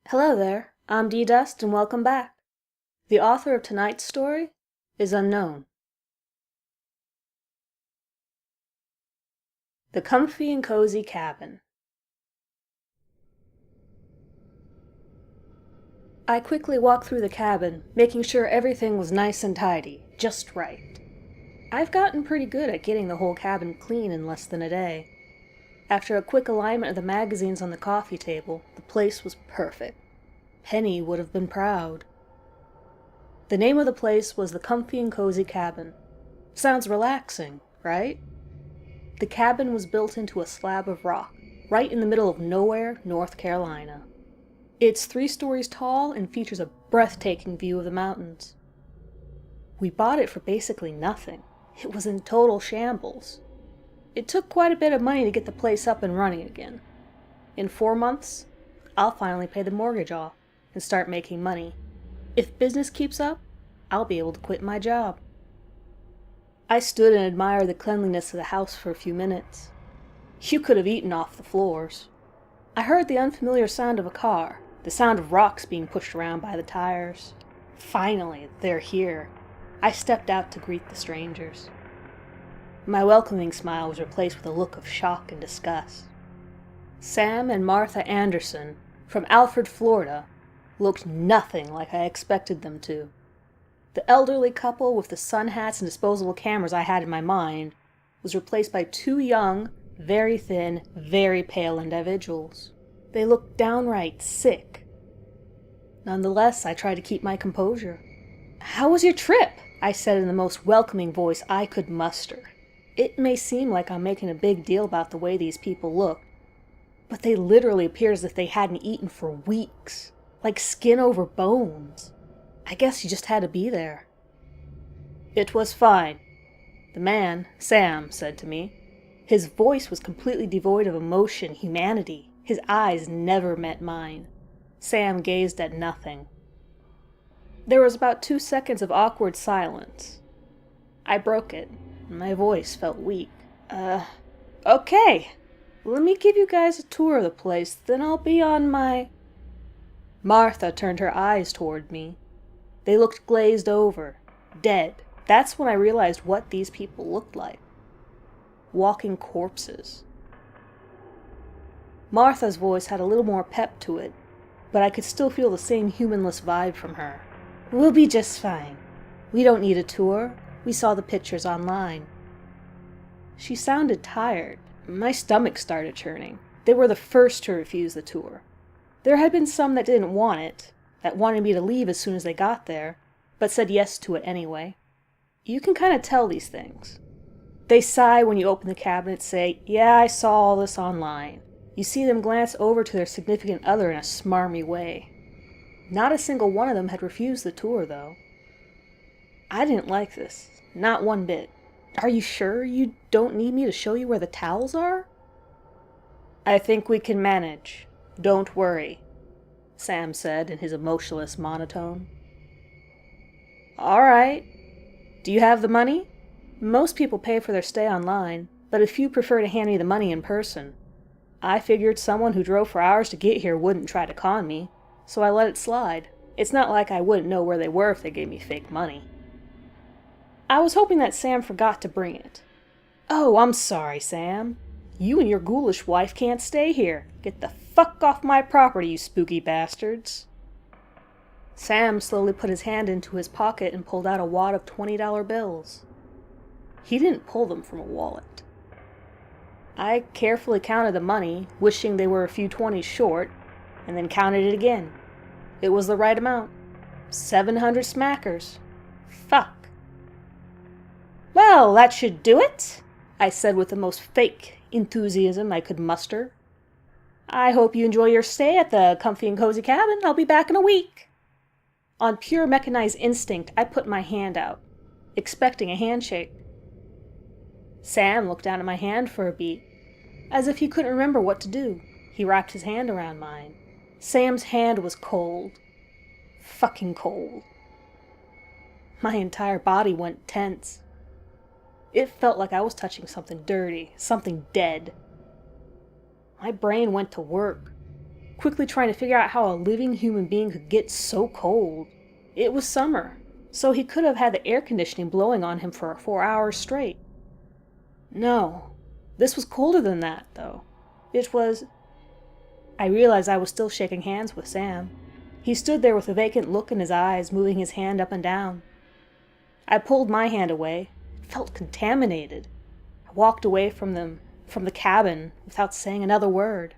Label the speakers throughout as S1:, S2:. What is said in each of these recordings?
S1: Hello there, I'm D-Dust and welcome back. The author of tonight's story is unknown. The Comfy and Cozy Cabin. I quickly walked through the cabin, making sure everything was nice and tidy, just right. I've gotten pretty good at getting the whole cabin clean in less than a day. After a quick alignment of the magazines on the coffee table, the place was perfect. Penny would have been proud. The name of the place was the Comfy and Cozy Cabin. Sounds relaxing, right? The cabin was built into a slab of rock, right in the middle of nowhere, North Carolina. It's 3 stories tall and features a breathtaking view of the mountains. We bought it for basically nothing. It was in total shambles. It took quite a bit of money to get the place up and running again. In 4 months, I'll finally pay the mortgage off and start making money. If business keeps up, I'll be able to quit my job. I stood and admired the cleanliness of the house for a few minutes. You could have eaten off the floors. I heard the unfamiliar sound of a car, the sound of rocks being pushed around by the tires. Finally, they're here. I stepped out to greet the strangers. My welcoming smile was replaced with a look of shock and disgust. Sam and Martha Anderson, from Alfred, Florida, looked nothing like I expected them to. The elderly couple with the sun hats and disposable cameras I had in my mind was replaced by 2 young, very thin, very pale individuals. They looked downright sick. Nonetheless, I tried to keep my composure. "How was your trip?" I said in the most welcoming voice I could muster. It may seem like I'm making a big deal about the way these people look, but they literally appeared as if they hadn't eaten for weeks, like skin over bones. I guess you just had to be there. "It was fine," the man, Sam, said to me. His voice was completely devoid of emotion, humanity. His eyes never met mine. Sam gazed at nothing. There was about 2 seconds of awkward silence. I broke it, and my voice felt weak. Okay. Let me give you guys a tour of the place, then I'll be on my..." Martha turned her eyes toward me. They looked glazed over, dead. That's when I realized what these people looked like. Walking corpses. Martha's voice had a little more pep to it, but I could still feel the same humanless vibe from her. "We'll be just fine. We don't need a tour. We saw the pictures online." She sounded tired. My stomach started churning. They were the first to refuse the tour. There had been some that didn't want it, that wanted me to leave as soon as they got there, but said yes to it anyway. You can kind of tell these things. They sigh when you open the cabinet, say, "Yeah, I saw all this online." You see them glance over to their significant other in a smarmy way. Not a single one of them had refused the tour, though. I didn't like this, not one bit. "Are you sure you don't need me to show you where the towels are?" "I think we can manage. Don't worry," Sam said in his emotionless monotone. "All right. Do you have the money?" Most people pay for their stay online, but a few prefer to hand me the money in person. I figured someone who drove for hours to get here wouldn't try to con me, so I let it slide. It's not like I wouldn't know where they were if they gave me fake money. I was hoping that Sam forgot to bring it. "Oh, I'm sorry, Sam. You and your ghoulish wife can't stay here. Get the fuck off my property, you spooky bastards." Sam slowly put his hand into his pocket and pulled out a wad of $20 bills. He didn't pull them from a wallet. I carefully counted the money, wishing they were a few 20s short, and then counted it again. It was the right amount. 700 smackers. Fuck. "Well, that should do it," I said with the most fake enthusiasm I could muster. "I hope you enjoy your stay at the Comfy and Cozy Cabin. I'll be back in a week." On pure mechanized instinct, I put my hand out, expecting a handshake. Sam looked down at my hand for a beat, as if he couldn't remember what to do. He wrapped his hand around mine. Sam's hand was cold. Fucking cold. My entire body went tense. It felt like I was touching something dirty, something dead. My brain went to work. quickly trying to figure out how a living human being could get so cold. It was summer, so he could have had the air conditioning blowing on him for 4 hours straight. No, this was colder than that, though. It was... I realized I was still shaking hands with Sam. He stood there with a vacant look in his eyes, moving his hand up and down. I pulled my hand away. It felt contaminated. I walked away from the cabin, without saying another word.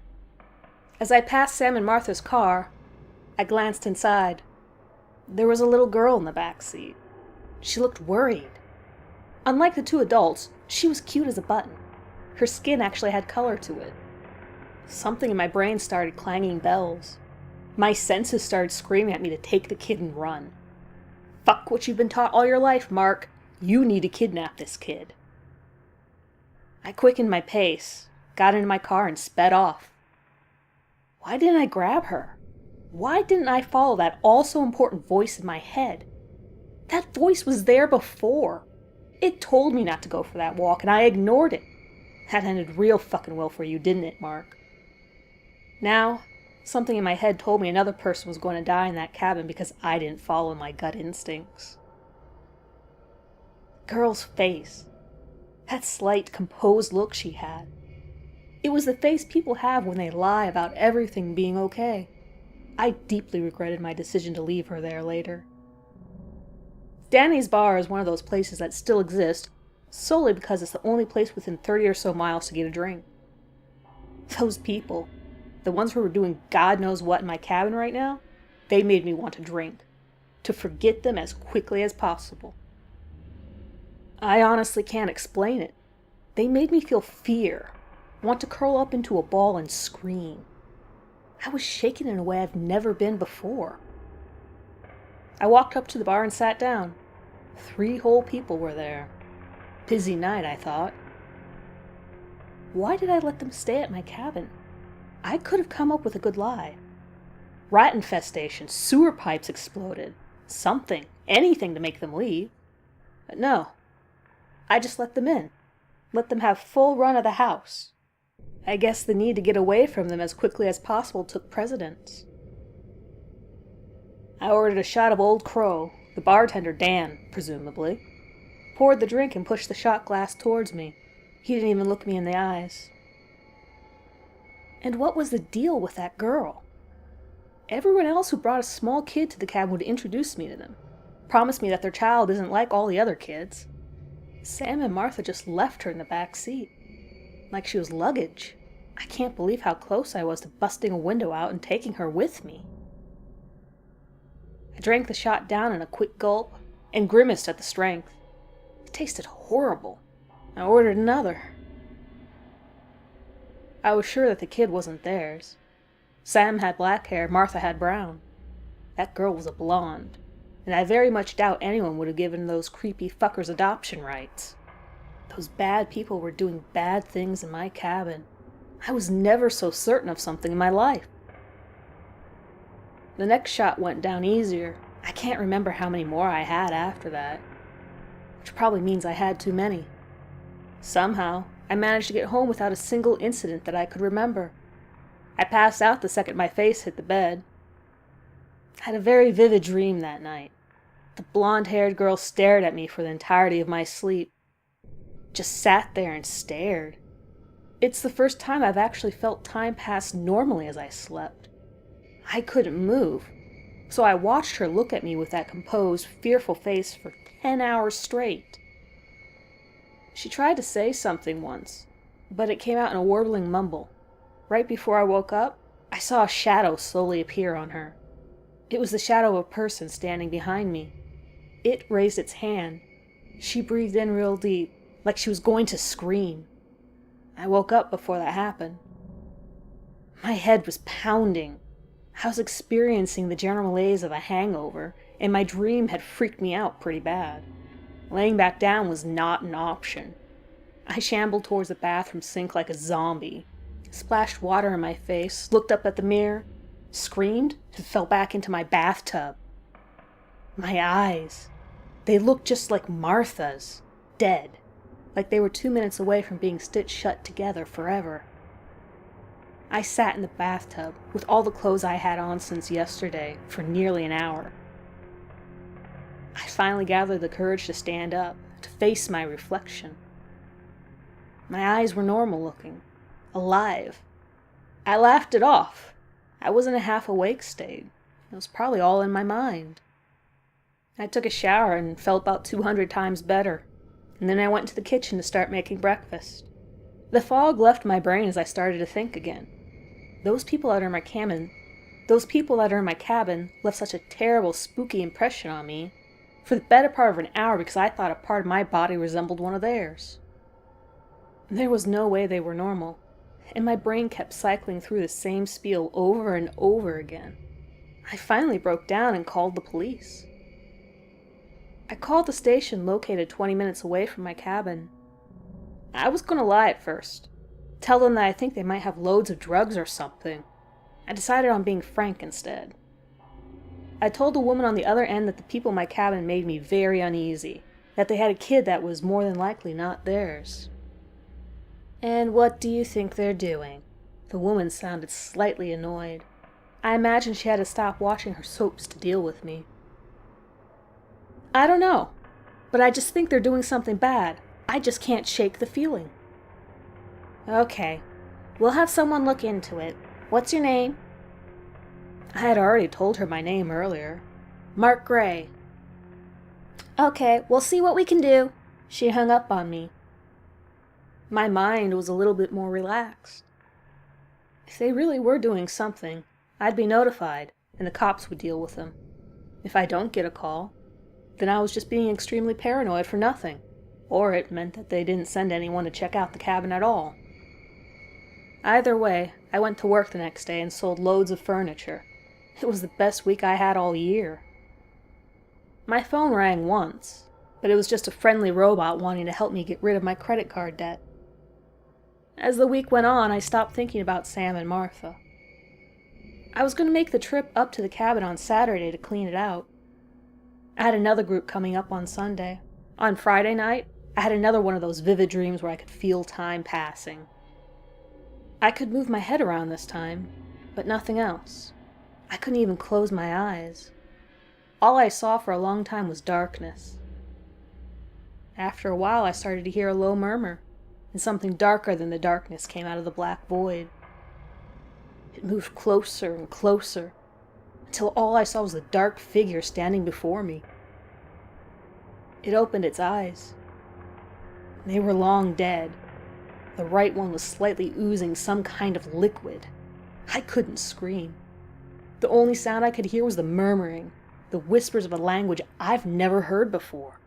S1: As I passed Sam and Martha's car, I glanced inside. There was a little girl in the back seat. She looked worried. Unlike the two adults, she was cute as a button. Her skin actually had color to it. Something in my brain started clanging bells. My senses started screaming at me to take the kid and run. Fuck what you've been taught all your life, Mark. You need to kidnap this kid. I quickened my pace, got into my car, and sped off. Why didn't I grab her? Why didn't I follow that all-so-important voice in my head? That voice was there before. It told me not to go for that walk, and I ignored it. That ended real fucking well for you, didn't it, Mark? Now, something in my head told me another person was going to die in that cabin because I didn't follow my gut instincts. The girl's face. That slight, composed look she had. It was the face people have when they lie about everything being okay. I deeply regretted my decision to leave her there later. Danny's Bar is one of those places that still exist, solely because it's the only place within 30 or so miles to get a drink. Those people, the ones who were doing God knows what in my cabin right now, they made me want to drink, to forget them as quickly as possible. I honestly can't explain it. They made me feel fear, want to curl up into a ball and scream. I was shaken in a way I've never been before. I walked up to the bar and sat down. 3 whole people were there. Busy night, I thought. Why did I let them stay at my cabin? I could have come up with a good lie. Rat infestation, sewer pipes exploded. Something, anything to make them leave. But no. I just let them in. Let them have full run of the house. I guess the need to get away from them as quickly as possible took precedence. I ordered a shot of Old Crow, the bartender, Dan, presumably, poured the drink and pushed the shot glass towards me. He didn't even look me in the eyes. And what was the deal with that girl? Everyone else who brought a small kid to the cabin would introduce me to them, promise me that their child isn't like all the other kids. Sam and Martha just left her in the back seat, like she was luggage. I can't believe how close I was to busting a window out and taking her with me. I drank the shot down in a quick gulp and grimaced at the strength. It tasted horrible. I ordered another. I was sure that the kid wasn't theirs. Sam had black hair, Martha had brown. That girl was a blonde, and I very much doubt anyone would have given those creepy fuckers adoption rights. Those bad people were doing bad things in my cabin. I was never so certain of something in my life. The next shot went down easier. I can't remember how many more I had after that, which probably means I had too many. Somehow, I managed to get home without a single incident that I could remember. I passed out the second my face hit the bed. I had a very vivid dream that night. The blonde-haired girl stared at me for the entirety of my sleep. Just sat there and stared. It's the first time I've actually felt time pass normally as I slept. I couldn't move, so I watched her look at me with that composed, fearful face for 10 hours straight. She tried to say something once, but it came out in a warbling mumble. Right before I woke up, I saw a shadow slowly appear on her. It was the shadow of a person standing behind me. It raised its hand. She breathed in real deep, like she was going to scream. I woke up before that happened. My head was pounding. I was experiencing the general malaise of a hangover, and my dream had freaked me out pretty bad. Laying back down was not an option. I shambled towards the bathroom sink like a zombie, splashed water in my face, looked up at the mirror, screamed, and fell back into my bathtub. My eyes, they looked just like Martha's, dead, like they were 2 minutes away from being stitched shut together forever. I sat in the bathtub with all the clothes I had on since yesterday for nearly an hour. I finally gathered the courage to stand up, to face my reflection. My eyes were normal looking, alive. I laughed it off. I was in a half-awake state. It was probably all in my mind. I took a shower and felt about 200 times better, and then I went to the kitchen to start making breakfast. The fog left my brain as I started to think again. Those people that are in my cabin left such a terrible, spooky impression on me for the better part of an hour because I thought a part of my body resembled one of theirs. There was no way they were normal, and my brain kept cycling through the same spiel over and over again. I finally broke down and called the police. I called the station located 20 minutes away from my cabin. I was going to lie at first, tell them that I think they might have loads of drugs or something. I decided on being frank instead. I told the woman on the other end that the people in my cabin made me very uneasy, that they had a kid that was more than likely not theirs. And what do you think they're doing? The woman sounded slightly annoyed. I imagine she had to stop watching her soaps to deal with me. I don't know, but I just think they're doing something bad. I just can't shake the feeling. Okay, we'll have someone look into it. What's your name? I had already told her my name earlier. Mark Gray. Okay, we'll see what we can do. She hung up on me. My mind was a little bit more relaxed. If they really were doing something, I'd be notified, and the cops would deal with them. If I don't get a call, then I was just being extremely paranoid for nothing, or it meant that they didn't send anyone to check out the cabin at all. Either way, I went to work the next day and sold loads of furniture. It was the best week I had all year. My phone rang once, but it was just a friendly robot wanting to help me get rid of my credit card debt. As the week went on, I stopped thinking about Sam and Martha. I was going to make the trip up to the cabin on Saturday to clean it out. I had another group coming up on Sunday. On Friday night, I had another one of those vivid dreams where I could feel time passing. I could move my head around this time, but nothing else. I couldn't even close my eyes. All I saw for a long time was darkness. After a while, I started to hear a low murmur, and something darker than the darkness came out of the black void. It moved closer and closer, until all I saw was a dark figure standing before me. It opened its eyes. They were long dead. The right one was slightly oozing some kind of liquid. I couldn't scream. The only sound I could hear was the murmuring, the whispers of a language I've never heard before.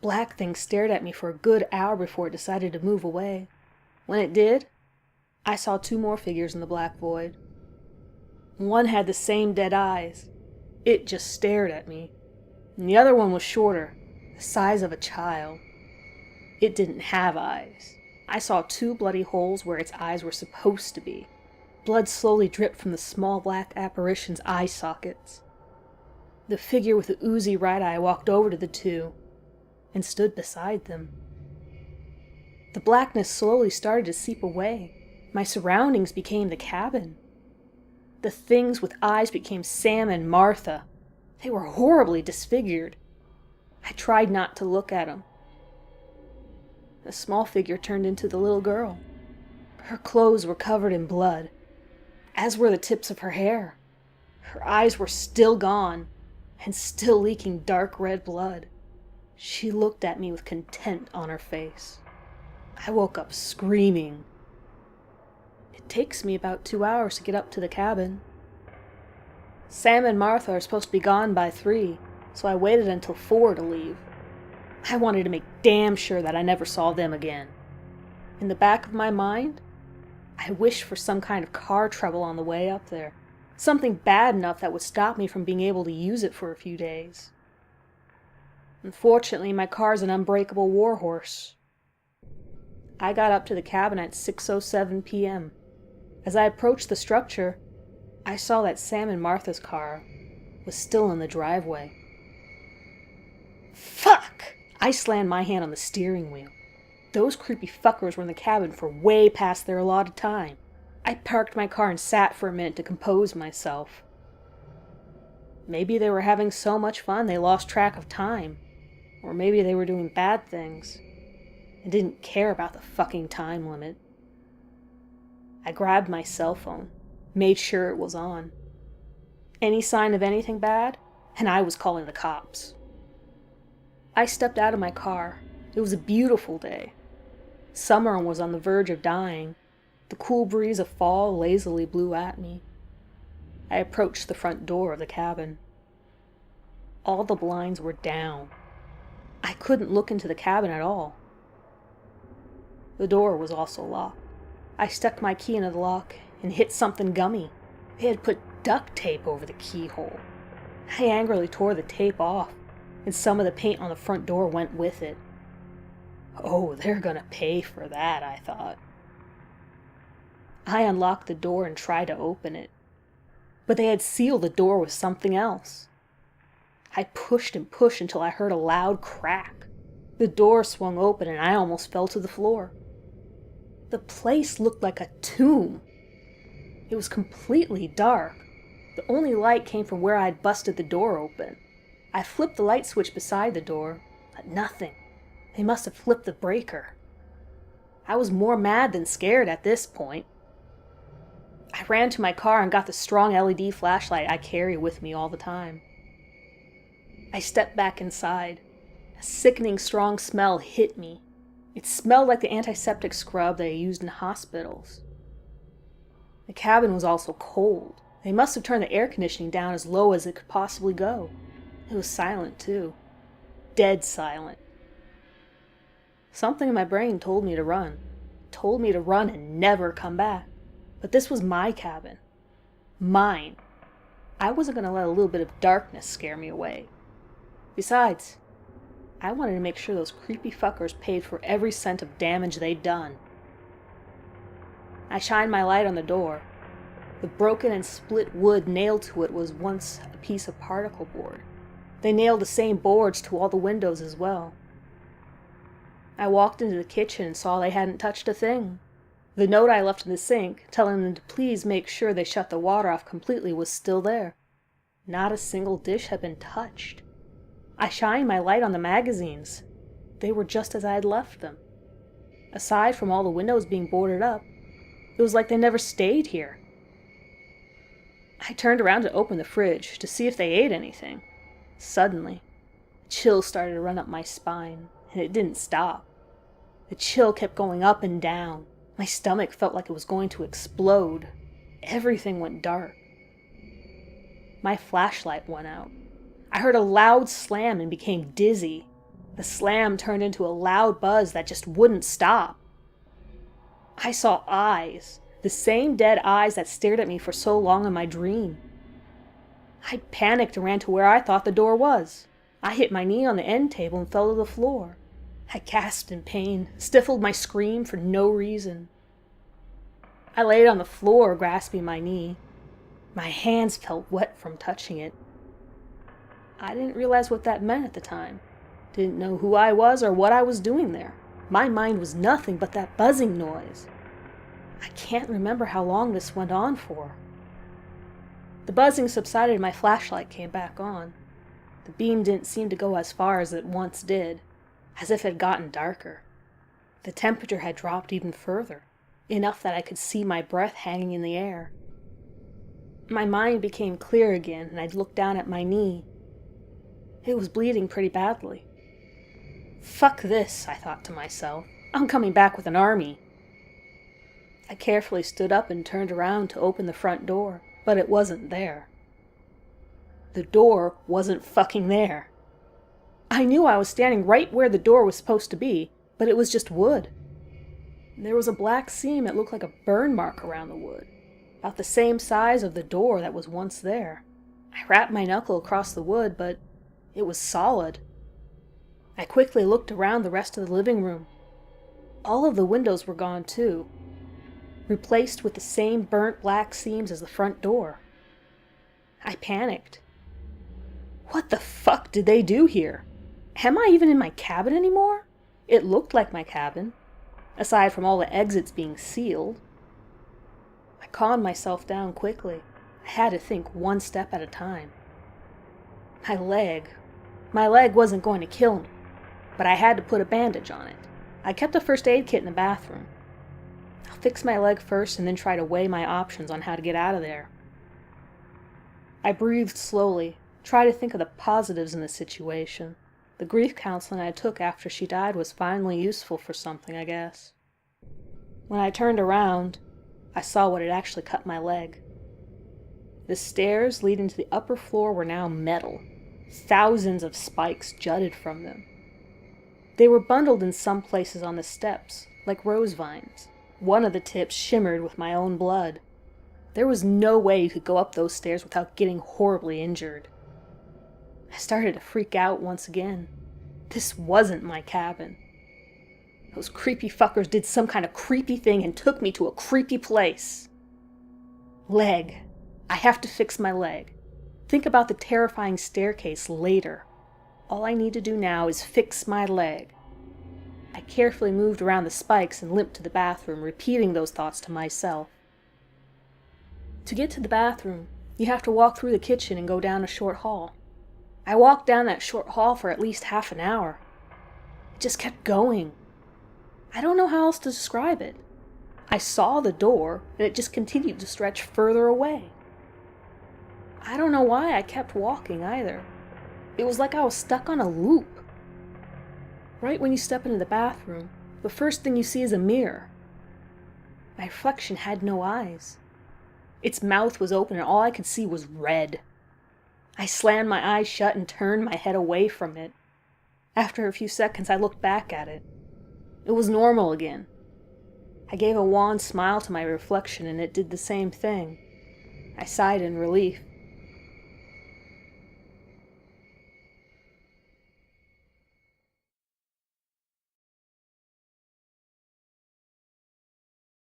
S1: Black Thing stared at me for a good hour before it decided to move away. When it did, I saw two more figures in the black void. One had the same dead eyes. It just stared at me. And the other one was shorter, the size of a child. It didn't have eyes. I saw two bloody holes where its eyes were supposed to be. Blood slowly dripped from the small black apparition's eye sockets. The figure with the oozy right eye walked over to the two and stood beside them. The blackness slowly started to seep away. My surroundings became the cabin. The things with eyes became Sam and Martha. They were horribly disfigured. I tried not to look at them. The small figure turned into the little girl. Her clothes were covered in blood, as were the tips of her hair. Her eyes were still gone, and still leaking dark red blood. She looked at me with contempt on her face. I woke up screaming. It takes me about 2 hours to get up to the cabin. Sam and Martha are supposed to be gone by 3, so I waited until 4 to leave. I wanted to make damn sure that I never saw them again. In the back of my mind, I wished for some kind of car trouble on the way up there. Something bad enough that would stop me from being able to use it for a few days. Unfortunately, my car's an unbreakable warhorse. I got up to the cabin at 6:07 p.m. As I approached the structure, I saw that Sam and Martha's car was still in the driveway. Fuck! I slammed my hand on the steering wheel. Those creepy fuckers were in the cabin for way past their allotted time. I parked my car and sat for a minute to compose myself. Maybe they were having so much fun they lost track of time. Or maybe they were doing bad things and didn't care about the fucking time limit. I grabbed my cell phone, made sure it was on. Any sign of anything bad, and I was calling the cops. I stepped out of my car. It was a beautiful day. Summer was on the verge of dying. The cool breeze of fall lazily blew at me. I approached the front door of the cabin. All the blinds were down. I couldn't look into the cabin at all. The door was also locked. I stuck my key into the lock and hit something gummy. They had put duct tape over the keyhole. I angrily tore the tape off, and some of the paint on the front door went with it. Oh, they're gonna pay for that, I thought. I unlocked the door and tried to open it, but they had sealed the door with something else. I pushed and pushed until I heard a loud crack. The door swung open and I almost fell to the floor. The place looked like a tomb. It was completely dark. The only light came from where I had busted the door open. I flipped the light switch beside the door, but nothing. They must have flipped the breaker. I was more mad than scared at this point. I ran to my car and got the strong LED flashlight I carry with me all the time. I stepped back inside. A sickening strong smell hit me. It smelled like the antiseptic scrub they used in hospitals. The cabin was also cold. They must have turned the air conditioning down as low as it could possibly go. It was silent, too. Dead silent. Something in my brain told me to run. Told me to run and never come back. But this was my cabin. Mine. I wasn't going to let a little bit of darkness scare me away. Besides, I wanted to make sure those creepy fuckers paid for every cent of damage they'd done. I shined my light on the door. The broken and split wood nailed to it was once a piece of particle board. They nailed the same boards to all the windows as well. I walked into the kitchen and saw they hadn't touched a thing. The note I left in the sink, telling them to please make sure they shut the water off completely, was still there. Not a single dish had been touched. I shined my light on the magazines. They were just as I had left them. Aside from all the windows being boarded up, it was like they never stayed here. I turned around to open the fridge to see if they ate anything. Suddenly, a chill started to run up my spine, and it didn't stop. The chill kept going up and down. My stomach felt like it was going to explode. Everything went dark. My flashlight went out. I heard a loud slam and became dizzy. The slam turned into a loud buzz that just wouldn't stop. I saw eyes, the same dead eyes that stared at me for so long in my dream. I panicked and ran to where I thought the door was. I hit my knee on the end table and fell to the floor. I gasped in pain, stifled my scream for no reason. I laid on the floor, grasping my knee. My hands felt wet from touching it. I didn't realize what that meant at the time. Didn't know who I was or what I was doing there. My mind was nothing but that buzzing noise. I can't remember how long this went on for. The buzzing subsided and my flashlight came back on. The beam didn't seem to go as far as it once did, as if it had gotten darker. The temperature had dropped even further, enough that I could see my breath hanging in the air. My mind became clear again, and I looked down at my knee. It was bleeding pretty badly. Fuck this, I thought to myself. I'm coming back with an army. I carefully stood up and turned around to open the front door, but it wasn't there. The door wasn't fucking there. I knew I was standing right where the door was supposed to be, but it was just wood. There was a black seam that looked like a burn mark around the wood, about the same size of the door that was once there. I wrapped my knuckle across the wood, but it was solid. I quickly looked around the rest of the living room. All of the windows were gone too, replaced with the same burnt black seams as the front door. I panicked. What the fuck did they do here? Am I even in my cabin anymore? It looked like my cabin, aside from all the exits being sealed. calmed myself down quickly. I had to think one step at a time. My leg. My leg wasn't going to kill me, but I had to put a bandage on it. I kept a first aid kit in the bathroom. I'll fix my leg first and then try to weigh my options on how to get out of there. I breathed slowly, tried to think of the positives in the situation. The grief counseling I took after she died was finally useful for something, I guess. When I turned around, I saw what had actually cut my leg. The stairs leading to the upper floor were now metal. Thousands of spikes jutted from them. They were bundled in some places on the steps, like rose vines. One of the tips shimmered with my own blood. There was no way you could go up those stairs without getting horribly injured. I started to freak out once again. This wasn't my cabin. Those creepy fuckers did some kind of creepy thing and took me to a creepy place. Leg. I have to fix my leg. Think about the terrifying staircase later. All I need to do now is fix my leg. I carefully moved around the spikes and limped to the bathroom, repeating those thoughts to myself. To get to the bathroom, you have to walk through the kitchen and go down a short hall. I walked down that short hall for at least half an hour. It just kept going. I don't know how else to describe it. I saw the door, and it just continued to stretch further away. I don't know why I kept walking either. It was like I was stuck on a loop. Right when you step into the bathroom, the first thing you see is a mirror. My reflection had no eyes. Its mouth was open and all I could see was red. I slammed my eyes shut and turned my head away from it. After a few seconds, I looked back at it. It was normal again. I gave a wan smile to my reflection and it did the same thing. I sighed in relief.